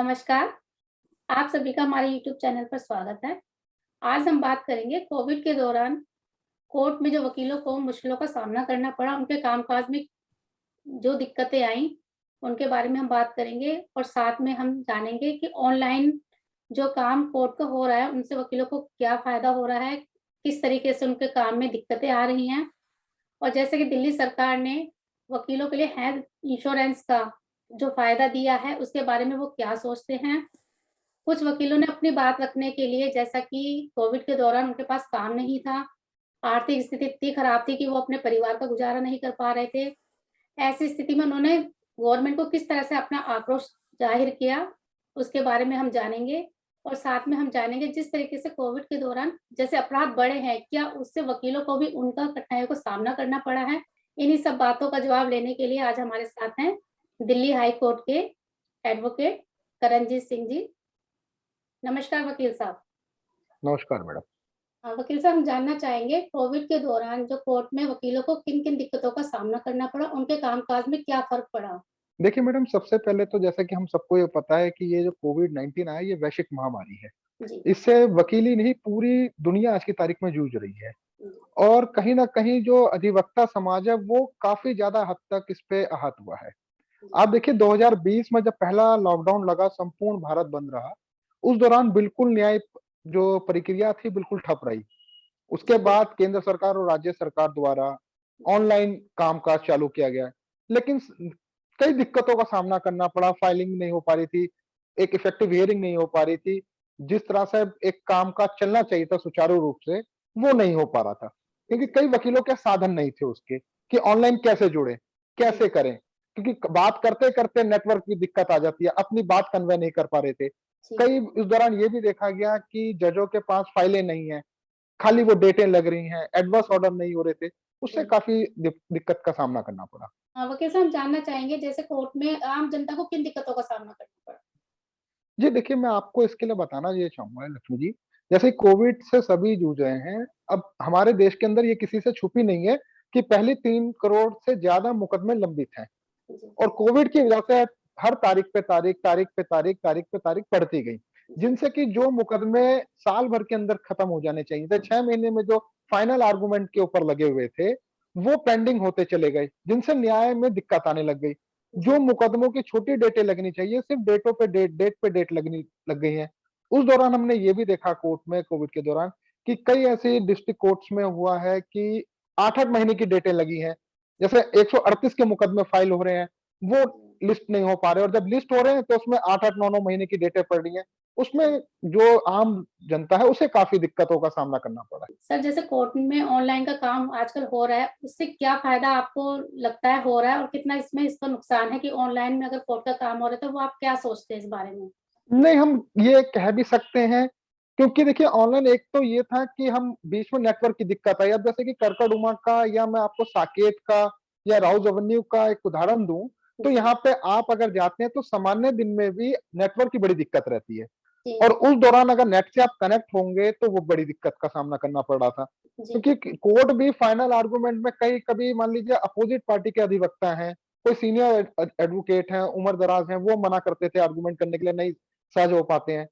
नमस्कार, आप सभी का हमारे यूट्यूब चैनल पर स्वागत है। आज हम बात करेंगे कोविड के दौरान कोर्ट में जो वकीलों को मुश्किलों का सामना करना पड़ा, उनके कामकाज में जो दिक्कतें आईं, उनके बारे में हम बात करेंगे और साथ में हम जानेंगे कि ऑनलाइन जो काम कोर्ट का हो रहा है, उनसे वकीलों को क्या फ़ायदा हो रहा है, किस तरीके से उनके काम में दिक्कतें आ रही हैं और जैसे कि दिल्ली सरकार ने वकीलों के लिए हेल्थ इंश्योरेंस का जो फ़ायदा दिया है, उसके बारे में वो क्या सोचते हैं। कुछ वकीलों ने अपनी बात रखने के लिए जैसा कि कोविड के दौरान उनके पास काम नहीं था, आर्थिक स्थिति इतनी खराब थी कि वो अपने परिवार का गुज़ारा नहीं कर पा रहे थे। ऐसी स्थिति में उन्होंने गवर्नमेंट को किस तरह से अपना आक्रोश ज़ाहिर किया, उसके बारे में हम जानेंगे और साथ में हम जानेंगे जिस तरीके से कोविड के दौरान जैसे अपराध बढ़े हैं, क्या उससे वकीलों को भी उनका कठिनाइयों का सामना करना पड़ा है? इन्हीं सब बातों का जवाब लेने के लिए आज हमारे साथ हैं दिल्ली हाई कोर्ट के एडवोकेट करणजीत सिंह जी। नमस्कार वकील साहब। नमस्कार मैडम। वकील साहब हम जानना चाहेंगे कोविड के दौरान जो कोर्ट में वकीलों को किन-किन दिक्कतों का सामना करना पड़ा, उनके कामकाज में क्या फ़र्क पड़ा? देखिए मैडम, सबसे पहले तो जैसा कि हम सबको ये पता है कि ये जो कोविड-19 आया, ये वैश्विक महामारी है। जी, इससे वकील ही नहीं, पूरी दुनिया आज की तारीख में जूझ रही है जी, और कहीं न कहीं जो अधिवक्ता समाज है, वो काफ़ी ज़्यादा हद तक इस पे आहत हुआ है। जी, आप देखिए 2020 में जब पहला लॉकडाउन लगा, संपूर्ण भारत बंद रहा, उस दौरान बिल्कुल न्याय जो प्रक्रिया थी, बिल्कुल ठप रही। उसके जी, बाद केंद्र सरकार और राज्य सरकार द्वारा ऑनलाइन कामकाज चालू किया गया। लेकिन कई दिक्कतों का सामना करना पड़ा, फाइलिंग नहीं हो पा रही थी, एक इफेक्टिव हियरिंग नहीं हो पा रही थी। जिस तरह से एक कामकाज चलना चाहिए था सुचारू रूप से, वो नहीं हो पा रहा था। क्योंकि कई वकीलों के साधन नहीं थे उसके, कि ऑनलाइन कैसे जुड़ें, जी, कैसे करें? क्योंकि बात करते-करते नेटवर्क की दिक्कत आ जाती है, अपनी बात कन्वे नहीं कर पा रहे थे। जी, कई इस दौरान ये भी देखा गया कि जजों के पास फाइलें नहीं हैं, खाली वो डेटें लग रही हैं, एडवर्स ऑर्डर नहीं हो रहे थे, उससे जी। काफ़ी दिक्कत का सामना करना पड़ा। वकील साहब हम जानना चाहेंगे जैसे कोर्ट में आम जनता को किन दिक्कतों का सामना करना पड़ा? जी, देखिए मैं आपको इसके लिए बताना ये चाहूँगा लक्ष्मी जी, जैसे कोविड से सभी जूझ रहे हैं, अब हमारे देश के अंदर ये किसी से छुपी नहीं है कि पहले 3 करोड़ से ज़्यादा मुकदमे लंबित हैं जी, और कोविड की वजह से हर तारीख पे तारीख, तारीख पे तारीख, तारीख पे तारीख बढ़ती गई, जी, जिनसे कि जो मुकदमे साल भर के अंदर खत्म हो जाने चाहिए थे, 6 महीने में जो फाइनल आर्गुमेंट के ऊपर लगे हुए थे, वो पेंडिंग होते चले गए, जिनसे न्याय में दिक्कत आने लग गई। जो जी, मुकदमों की छोटी डेटें लगनी चाहिए, सिर्फ डेटों पे डेट, डेट पे डेट लगनी लग गई हैं। उस दौरान हमने ये भी देखा कोर्ट में कोविड के दौरान कि कई ऐसी डिस्ट्रिक्ट कोर्ट्स में हुआ है कि 8-8 महीने की डेटें लगी हैं। जैसे 138 के मुकदमे फाइल हो रहे हैं, वो लिस्ट नहीं हो पा रहे और जब लिस्ट हो रहे हैं तो उसमें 8-8 9-9 महीने की डेटें पड़ रही हैं। उसमें जो आम जनता है उसे काफ़ी दिक्कतों का सामना करना पड़ा है। सर जैसे कोर्ट में ऑनलाइन का काम आजकल हो रहा है, उससे क्या फ़ायदा आपको लगता है हो रहा है और कितना इसमें इसका नुकसान है कि ऑनलाइन में अगर कोर्ट का काम हो रहा है, तो वो आप क्या सोचते हैं इस बारे में? नहीं, हम ये कह भी सकते हैं क्योंकि देखिए ऑनलाइन एक तो ये था कि हम बीच में नेटवर्क की दिक्कत आई। अब जैसे कि करकरडुमा का या मैं आपको साकेत का या राउज़ एवेन्यू का एक उदाहरण दूँ, तो जी, यहाँ पे आप अगर जाते हैं तो सामान्य दिन में भी नेटवर्क की बड़ी दिक्कत रहती है। जी, और उस दौरान अगर नेट से आप कनेक्ट होंगे तो वो बड़ी दिक्कत का सामना करना पड़ रहा था। जी, क्योंकि कोर्ट भी फाइनल आर्गुमेंट में कई कभी मान लीजिए अपोजिट पार्टी के अधिवक्ता हैं, कोई सीनियर एडवोकेट हैं, उम्र-दराज़ हैं, वो मना करते थे आर्गुमेंट करने के लिए नहीं सहज हो पाते हैं।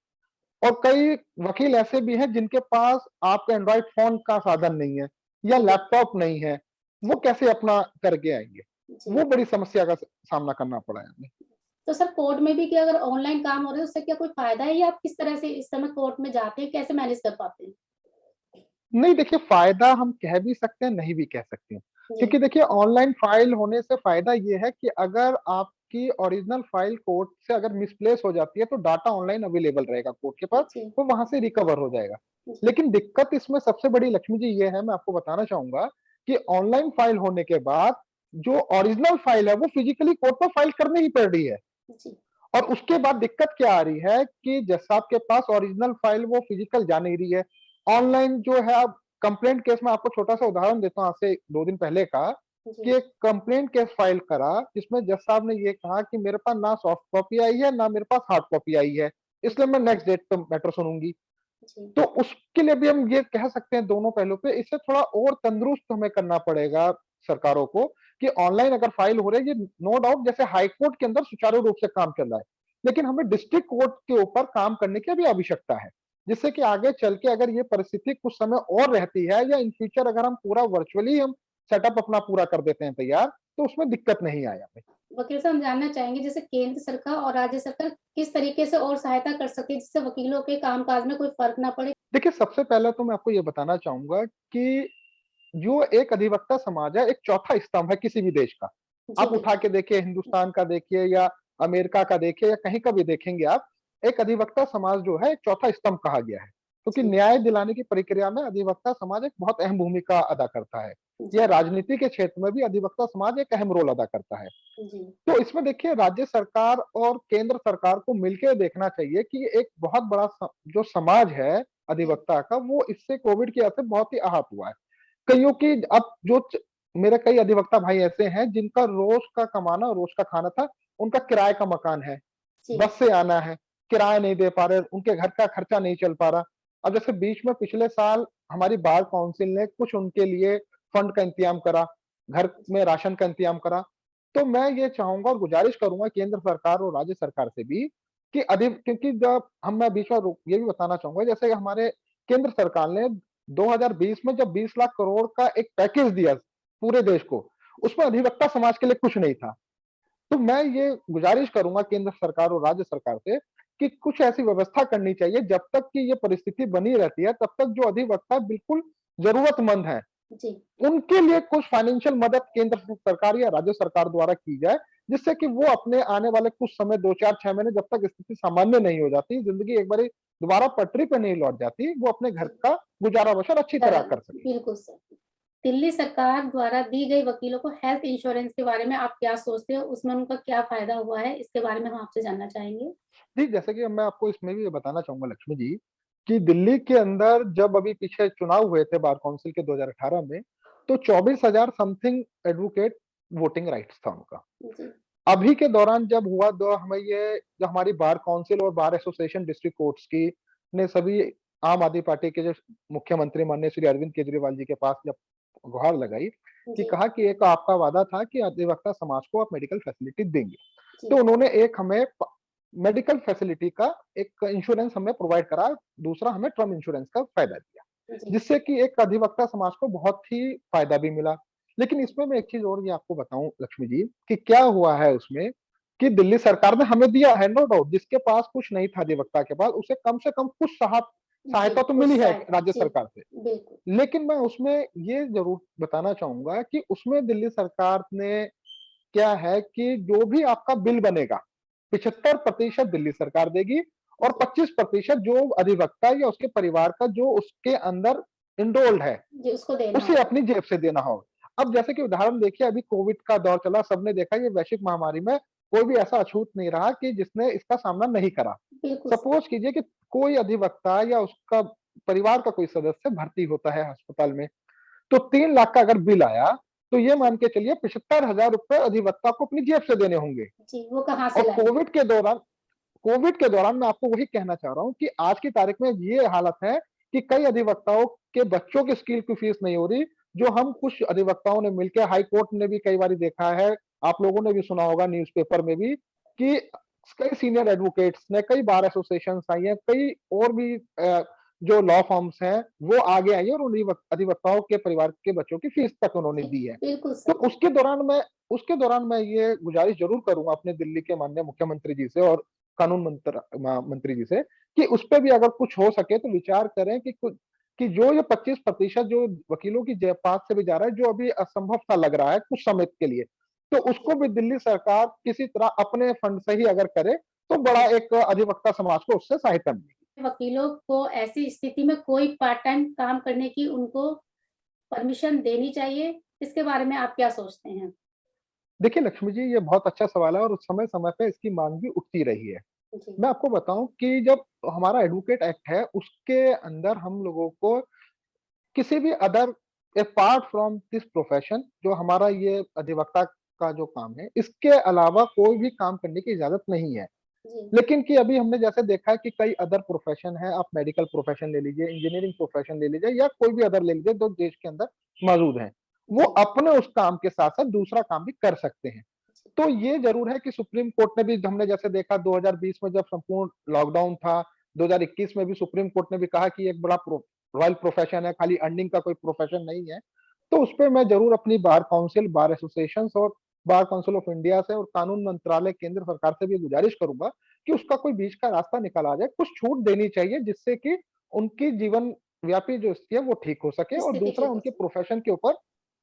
और कई वकील ऐसे भी हैं जिनके पास आपका एंड्रॉइड फ़ोन का साधन नहीं है या जी, लैपटॉप नहीं है, वो जी, कैसे अपना करके आएँगे? जी। वो बड़ी समस्या का सामना करना पड़ा है हमें। तो सर कोर्ट में भी कि अगर ऑनलाइन काम हो रहा है उससे क्या कोई फ़ायदा है या आप किस तरह से इस समय कोर्ट में जाते हैं, कैसे मैनेज कर पाते हैं? नहीं देखिए, फ़ायदा हम कह भी सकते हैं, नहीं भी कह सकते हैं। जी, क्योंकि देखिए ऑनलाइन फ़ाइल होने से फ़ायदा ये है कि अगर आपकी ओरिजिनल फ़ाइल कोर्ट से अगर मिसप्लेस हो जाती है तो डाटा ऑनलाइन अवेलेबल रहेगा कोर्ट के पास, जी, वो वहाँ से रिकवर हो जाएगा। जी, लेकिन दिक्कत इसमें सबसे बड़ी लक्ष्मी जी ये है, मैं आपको बताना चाहूँगा कि ऑनलाइन फ़ाइल होने के बाद जो ओरिजिनल फ़ाइल है वो फिज़िकली कोर्ट में फ़ाइल करनी ही पड़ रही है। जी, और उसके बाद दिक्कत क्या आ रही है कि जैसा आपके पास ओरिजिनल फाइल वो फिजिकल जा नहीं रही है। ऑनलाइन जो है अब कंप्लेंट केस में आपको छोटा-सा उदाहरण देता हूँ आज से 2 दिन पहले का, कि जी, एक कंप्लेंट केस फाइल करा जिसमें जज साहब ने ये कहा कि मेरे पास ना सॉफ्ट कॉपी आई है, ना मेरे पास हार्ड कॉपी आई है, इसलिए मैं नेक्स्ट डेट पे मैटर सुनूँगी। जी, तो उसके लिए भी हम ये कह सकते हैं दोनों पहलू पे, इससे थोड़ा और तंदुरुस्त हमें करना पड़ेगा सरकारों को कि ऑनलाइन अगर फाइल हो रही है, ये नो डाउट जैसे हाई कोर्ट के अंदर सुचारू रूप से काम चल रहा है। लेकिन हमें डिस्ट्रिक्ट कोर्ट के ऊपर काम करने की अभी आवश्यकता है, जिससे कि आगे चल के अगर ये परिस्थिति कुछ समय और रहती है या इन फ्यूचर अगर हम पूरा वर्चुअली हम सेटअप अपना पूरा कर देते हैं तैयार, तो उसमें दिक्कत नहीं आए हमें। वकील साहब, हम जानना चाहेंगे जैसे केंद्र सरकार और राज्य सरकार किस तरीके से और सहायता कर सकती है जिससे वकीलों के कामकाज में कोई फर्क ना पड़े? देखिए, सबसे पहले तो मैं आपको ये बताना चाहूँगा कि जो एक अधिवक्ता समाज है, एक चौथा स्तंभ है किसी भी देश का। जी, आप उठा के देखिए, हिंदुस्तान का देखिए या अमेरिका का देखिए या कहीं का भी देखेंगे आप, एक अधिवक्ता समाज जो है एक चौथा स्तंभ कहा गया है। क्योंकि जी, न्याय दिलाने की प्रक्रिया में अधिवक्ता समाज एक बहुत अहम भूमिका अदा करता है। या जी, राजनीति के क्षेत्र में भी अधिवक्ता समाज एक अहम रोल अदा करता है। जी, तो इसमें देखिए राज्य सरकार और केंद्र सरकार को मिलके देखना चाहिए कि एक बहुत बड़ा जो समाज है अधिवक्ता का, वो इससे कोविड की वजह से बहुत ही आहत हुआ है। कइयों की अब मेरे कई अधिवक्ता भाई ऐसे हैं जिनका रोज का कमाना, रोज का खाना था, उनका किराए का मकान है, जी, बस से आना है, किराया नहीं दे पा रहे, उनके घर का खर्चा नहीं चल पा रहा। अब जैसे बीच में पिछले साल हमारी बार काउंसिल ने कुछ उनके लिए फंड का इंतजाम करा, घर में राशन का इंतजाम करा। तो मैं ये चाहूँगा और गुज़ारिश करूँगा केंद्र सरकार और राज्य सरकार से भी कि क्योंकि जब मैं बीच में ये भी बताना चाहूँगा, जैसे हमारे केंद्र सरकार ने 2020 में जब 20 लाख करोड़ का एक पैकेज दिया पूरे देश को, उसमें अधिवक्ता समाज के लिए कुछ नहीं था। तो मैं ये गुज़ारिश करूँगा केंद्र सरकार और राज्य सरकार से कि कुछ ऐसी व्यवस्था करनी चाहिए जब तक कि ये परिस्थिति बनी रहती है, तब तक जो अधिवक्ता बिल्कुल ज़रूरतमंद हैं, जी। उनके लिए कुछ फाइनेंशियल मदद केंद्र सरकार या राज्य सरकार द्वारा की जाए, जिससे कि वो अपने आने वाले कुछ समय 2, 4, 6 महीने जब तक स्थिति सामान्य नहीं हो जाती, ज़िंदगी एक बारी दोबारा पटरी पे नहीं लौट जाती, वो अपने घर का गुज़ारा-बसर अच्छी तरह कर सकें। बिल्कुल सर। दिल्ली सरकार द्वारा दी गई वकीलों को हेल्थ इंश्योरेंस के बारे में आप क्या सोचते हो? उसमें उनका क्या फ़ायदा हुआ है? इसके बारे में हम आपसे जानना चाहेंगे। जी, जैसे कि मैं आपको इसमें भी ये बताना चाहूँगा लक्ष्मी जी, कि दिल्ली के अंदर जब अभी पीछे चुनाव हुए थे बार काउंसिल के 2018 में, तो 24,000 समथिंग एडवोकेट वोटिंग राइट्स था उनका। जी, अभी के दौरान जब हुआ तो हमें ये जो हमारी बार काउंसिल और बार एसोसिएशन डिस्ट्रिक्ट कोर्ट्स की ने सभी आम आदमी पार्टी के जो मुख्यमंत्री माननीय श्री अरविंद केजरीवाल जी के पास जब गुहार लगाई कि जी, कहा कि एक आपका वादा था कि अधिवक्ता समाज को आप मेडिकल फैसिलिटी देंगे। तो जी, उन्होंने एक हमें मेडिकल फैसिलिटी का एक इंश्योरेंस हमें प्रोवाइड करा, दूसरा हमें टर्म इंश्योरेंस का फायदा दिया, जी, जिससे कि एक अधिवक्ता समाज को बहुत ही फायदा भी मिला। लेकिन इसमें मैं एक चीज़ और ये आपको बताऊँ लक्ष्मी जी, कि क्या हुआ है उसमें कि दिल्ली सरकार ने हमें दिया है नो डाउट, जिसके पास कुछ नहीं था अधिवक्ता के पास, उसे कम से कम कुछ जी, सहायता तो कुछ मिली है सहायता राज्य जी, सरकार से। बिल्कुल। लेकिन मैं उसमें ये ज़रूर बताना चाहूँगा कि उसमें दिल्ली सरकार ने क्या है कि जो भी आपका बिल बनेगा, 75% दिल्ली सरकार देगी और जी, 25% जो अधिवक्ता या उसके परिवार का जो उसके अंदर एनरोल्ड है, जी, उसको देना उसे होगा। अपनी जेब से देना होगा। अब जैसे कि उदाहरण देखिए, अभी कोविड का दौर चला, सबने देखा ये वैश्विक महामारी में कोई भी ऐसा अछूत नहीं रहा कि जिसने इसका सामना नहीं करा। बिल्कुल सर। सपोज़ कीजिए कि कोई अधिवक्ता या उसका परिवार का कोई सदस्य भर्ती होता है अस्पताल में, तो 3 लाख का अगर बिल आया, तो ये जी, मान के चलिए 75,000 रुपए अधिवक्ता को अपनी जेब से देने होंगे। जी, वो कहाँ से और लाएँगे? कोविड के दौरान मैं आपको वही कहना चाह रहा हूँ कि आज की तारीख में ये हालत है कि कई अधिवक्ताओं के बच्चों की स्कूल की फीस नहीं हो रही, जो हम कुछ अधिवक्ताओं ने मिलके हाई कोर्ट ने भी कई बारी देखा है, आप लोगों ने भी सुना होगा न्यूज़पेपर में भी कि कई सीनियर एडवोकेट्स ने, कई बार एसोसिएशंस आई हैं, कई और भी जो लॉ फर्म्स हैं, वो आगे आई हैं और उन अधिवक्ताओं के परिवार के बच्चों की फीस तक उन्होंने जी, दी है। बिल्कुल तो सर। उसके दौरान मैं ये गुज़ारिश ज़रूर करूँगा अपने दिल्ली के माननीय मुख्यमंत्री जी से और कानून मंत्री जी से कि उसपे भी अगर कुछ हो सके तो विचार करें कि जो ये 25% जो वकीलों की जेब पास से भी जा रहा है, जो अभी असंभव सा लग रहा है कुछ समय के लिए, तो उसको जी, भी दिल्ली सरकार किसी तरह अपने फंड से ही अगर करे, तो बड़ा जी। एक अधिवक्ता समाज को उससे सहायता मिलेगी। वकीलों को ऐसी स्थिति में कोई पार्ट टाइम काम करने की उनको परमिशन देनी चाहिए, इसके बारे में आप क्या सोचते हैं? देखिए लक्ष्मी जी, ये बहुत अच्छा सवाल है और समय-समय पे इसकी माँग भी उठती रही है। जी, मैं आपको बताऊँ कि जब हमारा एडवोकेट एक्ट है, उसके अंदर हम लोगों को किसी भी other apart from this profession, जो हमारा ये अधिवक्ता का जो काम है, इसके अलावा कोई भी काम करने की इजाज़त नहीं है। जी, लेकिन कि अभी हमने जैसे देखा है कि कई अदर प्रोफेशन है, आप मेडिकल प्रोफेशन ले लीजिए, इंजीनियरिंग प्रोफेशन ले लीजिए या कोई भी अदर ले लीजिए जो देश के अंदर मौजूद हैं। वो जी, अपने उस काम के साथ-साथ दूसरा काम भी कर सकते हैं। तो ये ज़रूर है कि सुप्रीम कोर्ट ने भी, हमने जैसे देखा 2020 में जब संपूर्ण लॉकडाउन था, 2021 में भी सुप्रीम कोर्ट ने भी कहा कि एक बड़ा रॉयल प्रोफेशन है, खाली अर्निंग का कोई प्रोफेशन नहीं है। तो उसपे मैं ज़रूर अपनी बार काउंसिल, बार एसोसिएशंस और बार काउंसिल ऑफ इंडिया से और कानून मंत्रालय केंद्र सरकार से भी गुजारिश करूँगा कि उसका कोई बीच का रास्ता निकाला जाए। कुछ छूट देनी चाहिए जिससे कि उनकी जीवन व्यापी जो स्थिति है वो ठीक हो सके, और स्थिति दूसरा ठीक हो उनके जाए।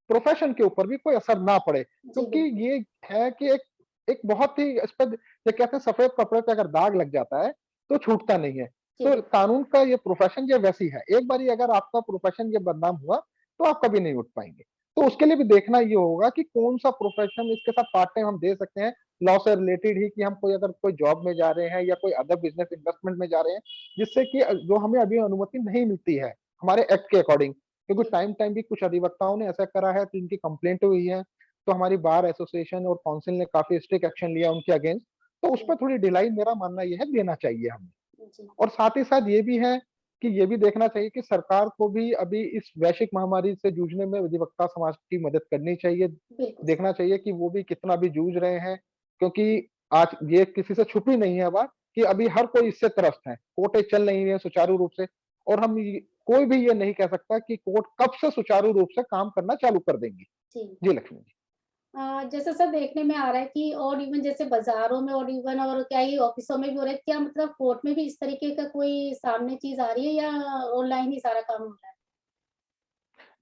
प्रोफेशन के ऊपर भी कोई असर ना पड़े। जी, क्योंकि बिल्कुल। ये है कि एक एक बहुत ही इस पे, ये कहते हैं सफेद कपड़े पे अगर दाग लग जाता है, तो छूटता नहीं है। जी, तो बिल्कुल। कानून का ये प्रोफेशन ये वैसी है, एक बारी अगर आपका प्रोफेशन ये बदनाम हुआ, तो आप कभी नहीं उठ पाएँगे। तो जी, उसके लिए भी देखना ये होगा कि कौन-सा प्रोफेशन इसके साथ पार्ट टाइम हम दे सकते हैं, लॉ से रिलेटेड ही, कि हम कोई अगर कोई जॉब में जा रहे हैं या कोई अदर बिज़नेस इन्वेस्टमेंट में जा रहे हैं, जिससे कि जो हमें अभी अनुमति नहीं मिलती है, हमारे एक्ट के अकॉर्डिंग। क्योंकि जी, टाइम टाइम भी कुछ अधिवक्ताओं ने ऐसा करा है, तो इनकी कंप्लेंट हुई है, तो हमारी बार एसोसिएशन और काउंसिल ने काफ़ी स्ट्रिक्ट एक्शन लिया उनके अगेंस्ट। तो उस पे जी, थोड़ी ढिलाई, मेरा मानना ये है, देना चाहिए हमें। जी, और साथ ही साथ ये भी है कि ये भी देखना चाहिए कि सरकार को भी अभी इस वैश्विक महामारी से जूझने में अधिवक्ता समाज की मदद करनी चाहिए। बिल्कुल सही। देखना चाहिए कि वो भी कितना भी जूझ रहे हैं, क्योंकि आज ये किसी से छुपी नहीं है बात कि अभी हर कोई इससे त्रस्त है। कोर्टें चल नहीं रही है सुचारू रूप से, और हम ये, कोई भी ये नहीं कह सकता कि कोर्ट कब से सुचारू रूप से काम करना चालू कर देंगी। जी। जी, लक्ष्मी जी। जैसे सर देखने में आ रहा है कि और इवन जैसे बाज़ारों में और इवन और क्या ये ऑफ़िसों में भी हो रहा है, क्या मतलब कोर्ट में भी इस तरीके का कोई सामने चीज़ आ रही है या ऑनलाइन ही सारा काम हो रहा है?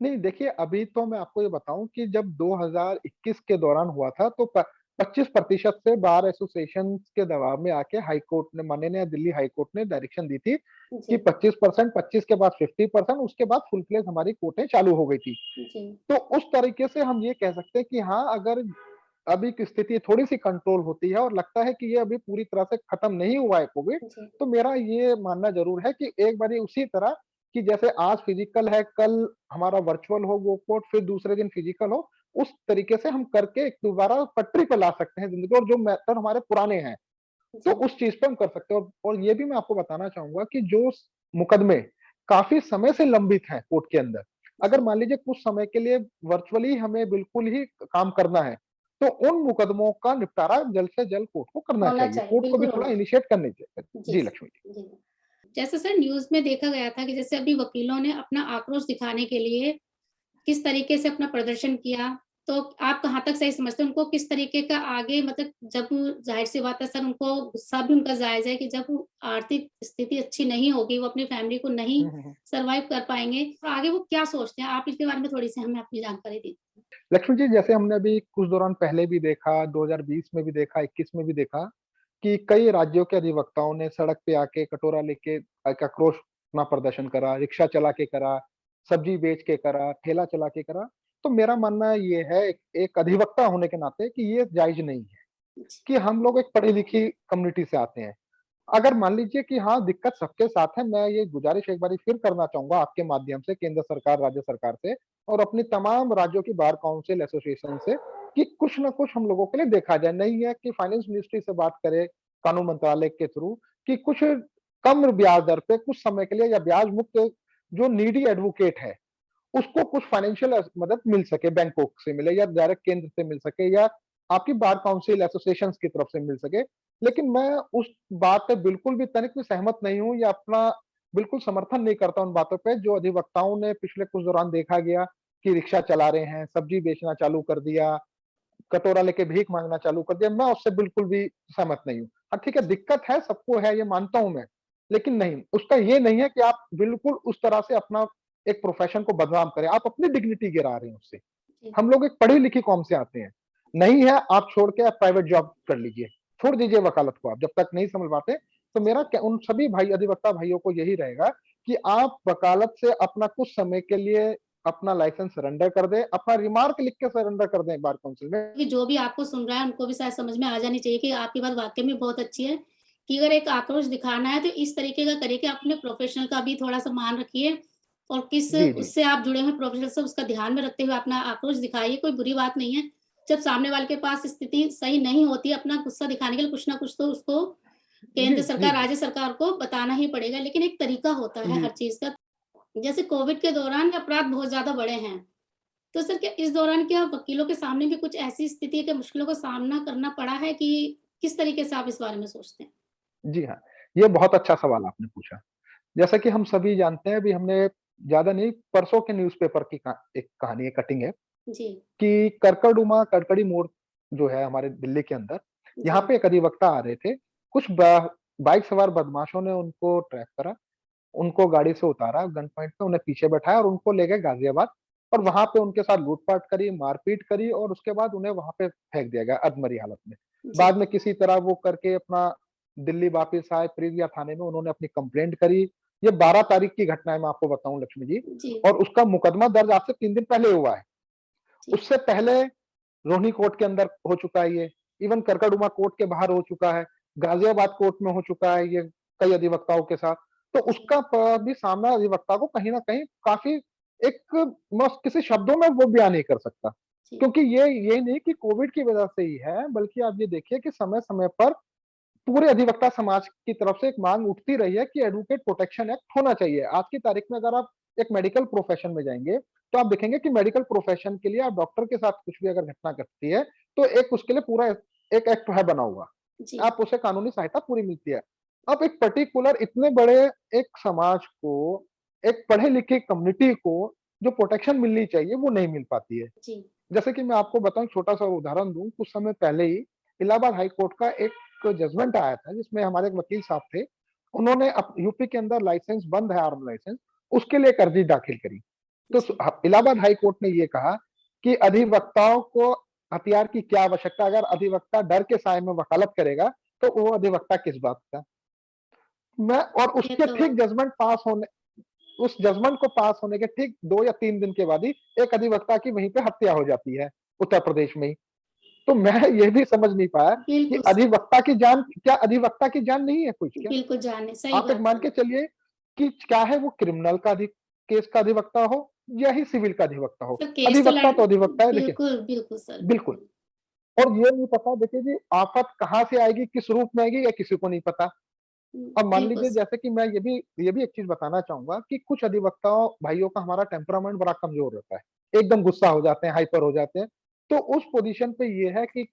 नहीं, देखिए, अभी तो मैं आपको ये बताऊँ कि जब 2021 के दौरान हुआ था, तो प 25% से बार एसोसिएशन के दबाव में आके हाई कोर्ट ने, माननीय दिल्ली हाई कोर्ट ने डायरेक्शन दी थी कि जी, 25%, 25 के बाद 50%, उसके बाद फुल फ्लेज हमारी कोर्टें चालू हो गई थी। जी, तो उस तरीके से हम ये कह सकते हैं कि हाँ, अगर अभी की स्थिति थोड़ी-सी कंट्रोल होती है और लगता है कि ये अभी पूरी तरह से खत्म नहीं हुआ है कोविड, जी, तो मेरा ये मानना ज़रूर है कि एक बारी उसी तरह कि जैसे आज फिजिकल है, कल हमारा वर्चुअल हो वो कोर्ट, फिर दूसरे दिन फिजिकल हो, उस तरीके से हम करके एक दोबारा पटरी पे ला सकते हैं ज़िंदगी, और जो मेथड हमारे पुराने हैं, तो जी, उस चीज़ पे हम कर सकते हैं। और ये भी मैं आपको बताना चाहूँगा कि जो मुकदमे काफ़ी समय से लंबित हैं कोर्ट के अंदर, अगर जी, मान लीजिए कुछ समय के लिए वर्चुअली हमें बिल्कुल ही काम करना है, तो उन मुकदमों का निपटारा जल्द से जल्द कोर्ट को करना होना चाहिए। चाहिए, कोर्ट को भी बिल्कुल थोड़ा होना चाहिए। इनिशिएट करनी चाहिए। जी, जी, सर, लक्ष्मी जी। जी। जैसे सर न्यूज़ में देखा गया था कि जैसे अभी वकीलों ने अपना आक्रोश दिखाने के लिए किस तरीके से अपना प्रदर्शन किया, तो आप कहाँ तक सही समझते हैं? उनको किस तरीके का आगे मतलब जब ज़ाहिर-सी बात है सर उनको गुस्सा भी उनका जायज़ है कि जब आर्थिक स्थिति अच्छी नहीं होगी, वो अपनी फैमिली को नहीं हुँ, हुँ, हुँ। सर्वाइव कर पाएँगे, तो आगे वो क्या सोचते हैं? आप इसके बारे में थोड़ी-सी हमें अपनी जानकारी दीजिए। लक्ष्मी जी, जैसे हमने अभी कुछ दौरान पहले भी देखा, 2020 में भी देखा, 21 में भी देखा कि कई राज्यों के अधिवक्ताओं ने सड़क पे आके कटोरा लेके एक आक्रोश अपना प्रदर्शन करा, रिक्शा चला के करा, सब्जी बेच के करा, ठेला चला के करा। तो मेरा मानना ये है, एक अधिवक्ता होने के नाते, कि ये जायज़ नहीं है, जी, कि हम लोग एक पढ़ी-लिखी कम्युनिटी से आते हैं। अगर मान लीजिए कि हाँ, दिक्कत सबके साथ है, मैं ये गुज़ारिश एक बारी फिर करना चाहूँगा आपके माध्यम से केंद्र सरकार, राज्य सरकार से, और अपनी तमाम राज्यों की बार काउंसिल एसोसिएशन से, कि कुछ न कुछ हम लोगों के लिए देखा जाए। नहीं है कि फाइनेंस मिनिस्ट्री से बात करें, कानून मंत्रालय के थ्रू, कि कुछ कम ब्याज दर पे कुछ समय के लिए, या ब्याज मुक्त, जो नीडी एडवोकेट है, उसको कुछ फाइनेंशियल मदद मिल सके, बैंकों से मिले या डायरेक्ट केंद्र से मिल सके, या आपकी बार काउंसिल एसोसिएशंस की तरफ से मिल सके। लेकिन मैं उस बात पे बिल्कुल भी तनिक भी सहमत नहीं हूँ, या अपना बिल्कुल समर्थन नहीं करता उन बातों पे, जो अधिवक्ताओं ने पिछले कुछ दौरान देखा गया कि रिक्शा चला रहे हैं, सब्जी बेचना चालू कर दिया, कटोरा लेके भीख माँगना चालू कर दिया। मैं उससे बिल्कुल भी सहमत नहीं हूँ। हाँ, ठीक है, जी, दिक्कत है, सबको है, ये मानता हूँ मैं। लेकिन नहीं, उसका ये नहीं है कि आप बिल्कुल उस तरह से अपना एक प्रोफ़ेशन को बदनाम करें। आप अपनी डिग्निटी गिरा रहे हैं उससे। जी, हम लोग एक पढ़ी-लिखी कौम से आते हैं। नहीं है, आप छोड़ के आप प्राइवेट जॉब कर लीजिए। छोड़ दीजिए वकालत को आप, जब तक नहीं सँभल पाते। तो मेरा क्या उन सभी भाई अधिवक्ता भाइयों को यही रहेगा कि आप वकालत से अपना कुछ समय के लिए अपना लाइसेंस सरेंडर कर दें, अपना रिमार्क लिख के सरेंडर कर दें बार काउंसिल में। कि जो भी आपको सुन रहा है उनको भी शायद समझ में आ जानी चाहिए कि आपकी बात वाक़ई में बहुत अच्छी है, कि अगर एक आक्रोश दिखाना है तो इस तरीके का करिए कि आप अपने प्रोफ़ेशनल का भी थोड़ा सम्मान रखिए और किस जी, जी। उससे आप जुड़े हुए प्रोफ़ेशनल से उसका ध्यान में रखते हुए अपना आक्रोश दिखाइए, कोई बुरी बात नहीं है। जब सामने वाले के पास स्थिति सही नहीं होती है, अपना गुस्सा दिखाने के लिए कुछ ना कुछ तो उसको जी, केंद्र जी, सरकार, जी। राज्य सरकार को बताना ही पड़ेगा, लेकिन एक तरीका होता है जी। हर चीज़ का। जैसे कोविड के दौरान अपराध बहुत ज़्यादा बढ़े हैं। तो सर क्या इस दौरान क्या वकीलों के सामने भी कुछ ऐसी स्थिति है कि मुश्किलों का सामना करना पड़ा है कि किस तरीके से आप इस बारे में सोचते हैं? जी हाँ, ये बहुत अच्छा सवाल आपने पूछा। जैसा कि हम सभी जानते हैं, अभी हमने ज़्यादा नहीं, परसों के न्यूज़पेपर की एक कहानी है, कटिंग है जी, कि करकरडुमा कड़कड़ी मोड़ जो है हमारे दिल्ली के अंदर, यहाँ जी, पे एक अधिवक्ता आ रहे थे। कुछ बाइक सवार बदमाशों ने उनको ट्रैक करा, उनको गाड़ी से उतारा गन पॉइंट पे, उन्हें पीछे बैठाया और उनको ले गए गाज़ियाबाद और जी, वहाँ पे उनके साथ लूट-पाट करी, मारपीट करी और उसके बाद उन्हें वहाँ पे फेंक दिया गया अधमरी हालत में। जी, बाद में किसी तरह वो करके अपना दिल्ली वापस आए, प्रीतिया थाने में उन्होंने अपनी कंप्लेंट करी। ये 12 तारीख की घटना है, मैं आपको बताऊँ लक्ष्मी जी, जी, और उसका मुकदमा दर्ज आज से 3 दिन पहले हुआ है। जी, उससे पहले रोहिणी कोर्ट के अंदर हो चुका है ये, इवन करकरडुमा कोर्ट के बाहर हो चुका है, गाज़ियाबाद कोर्ट में हो चुका है ये कई अधिवक्ताओं के साथ। तो जी, उसका भी सामना अधिवक्ता को कहीं न कहीं काफ़ी एक, मैं किसी शब्दों में वो बयान नहीं कर सकता। जी, क्योंकि ये नहीं कि कोविड की वजह से ही है, बल्कि आप ये देखिए कि समय-समय पर पूरे अधिवक्ता समाज की तरफ से एक माँग उठती रही है कि एडवोकेट प्रोटेक्शन एक्ट होना चाहिए। आज की तारीख में अगर आप एक मेडिकल प्रोफ़ेशन में जाएँगे, तो आप देखेंगे कि मेडिकल प्रोफ़ेशन के लिए आप डॉक्टर के साथ कुछ भी अगर घटना घटती है, तो एक उसके लिए पूरा एक एक्ट है बना हुआ। जी, आप उसे कानूनी सहायता पूरी मिलती है। अब एक पर्टिकुलर इतने बड़े एक समाज को, एक पढ़े-लिखे कम्युनिटी को जो प्रोटेक्शन मिलनी चाहिए, वो नहीं मिल पाती है। जी, जैसे कि मैं आपको बताऊँ, छोटा-सा उदाहरण दूँ, कुछ समय पहले ही इलाहाबाद हाई कोर्ट का एक जजमेंट आया था, जिसमें हमारे एक वकील साहब थे। उन्होंने यूपी के अंदर लाइसेंस बंद है, आर्म लाइसेंस, उसके लिए एक अर्जी दाखिल करी। तो जी, इलाहाबाद हाई कोर्ट ने ये कहा कि अधिवक्ताओं को हथियार की क्या आवश्यकता, अगर अधिवक्ता डर के साए में वकालत करेगा, तो वो अधिवक्ता किस बात का? मैं और ये उसके तो ठीक जजमेंट पास होने उस जजमेंट को पास होने के ठीक 2 या 3 दिन के बाद ही एक अधिवक्ता की वहीं पे हत्या हो जाती है, उत्तर प्रदेश में ही। तो मैं ये भी समझ नहीं पाया कि बिल्कुल सर, अधिवक्ता की जान, क्या अधिवक्ता की जान नहीं है कुछ क्या? बिल्कुल जाने सही आप एक बात मान सर। के चलिए कि चाहे वो क्रिमिनल का केस का अधिवक्ता हो या ही सिविल का अधिवक्ता हो। सर केस तो अधिवक्ता तो अधिवक्ता है, देखिए। बिल्कुल, बिल्कुल सर, बिल्कुल। बिल्कुल। और ये नहीं पता, देखिए जी, आफ़त कहाँ से आएगी, किस रूप में आएगी, ये किसी को नहीं पता। अब मान बिल्कुल लीजिए, सर। जैसे कि मैं ये भी एक चीज़ बताना चाहूँगा कि कुछ अधिवक्ताओं भाइयों का हमारा टेम्परामेंट बड़ा कमज़ोर रहता है। एकदम गुस्सा हो जाते हैं, हाइपर हो जाते हैं। तो उस पोज़ीशन पे ये है कि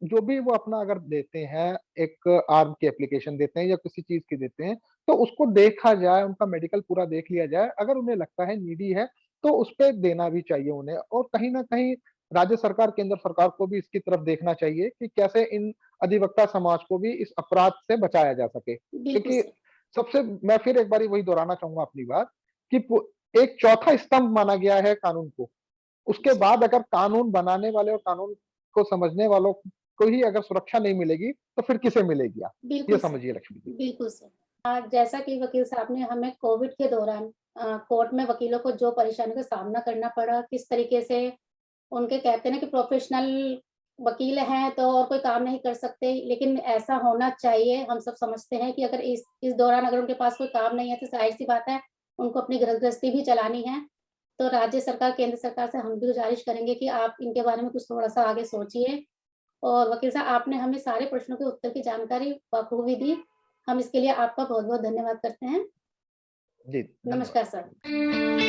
जो भी वो अपना अगर देते हैं, एक आर्म की एप्लीकेशन देते हैं या किसी चीज़ की देते हैं, तो उसको देखा जाए, उनका मेडिकल पूरा देख लिया जाए। अगर उन्हें लगता है नीडी है, तो उसपे देना भी चाहिए उन्हें, और कहीं न कहीं राज्य सरकार, केंद्र सरकार को भी इसकी तरफ देखना चाहिए कि कैसे इन अधिवक्ता समाज को भी इस अपराध से बचाया जा सके। बिल्कुल क्योंकि सर। सबसे, मैं फिर एक बारी वही दोहराना चाहूँगा अपनी बात कि एक चौथा स्तंभ माना गया है कानून को। उसके जी, बाद अगर कानून बनाने वाले और कानून को समझने वालों को ही अगर सुरक्षा नहीं मिलेगी, तो फिर किसे मिलेगी आप? ये बिल्कुल सर, समझिए लक्ष्मी जी। बिल्कुल सर। जैसा कि वकील साहब ने हमें कोविड के दौरान कोर्ट में वकीलों को जो परेशानियों का सामना करना पड़ा, किस तरीके से उनके कहते हैं ना कि प्रोफेशनल वकील हैं तो और कोई काम नहीं कर सकते, लेकिन ऐसा होना चाहिए। हम सब समझते हैं कि अगर इस दौरान अगर उनके पास कोई काम नहीं है तो ज़ाहिर-सी बात है, उनको अपनी गृहस्थी भी चलानी है। तो राज्य सरकार, केंद्र सरकार से हम भी गुज़ारिश करेंगे कि आप इनके बारे में कुछ थोड़ा-सा आगे सोचिए। और वकील साहब आपने हमें सारे प्रश्नों के उत्तर की जानकारी बखूबी दी। हम इसके लिए आपका बहुत-बहुत धन्यवाद करते हैं। जी, नमस्कार धन्यवाद। सर।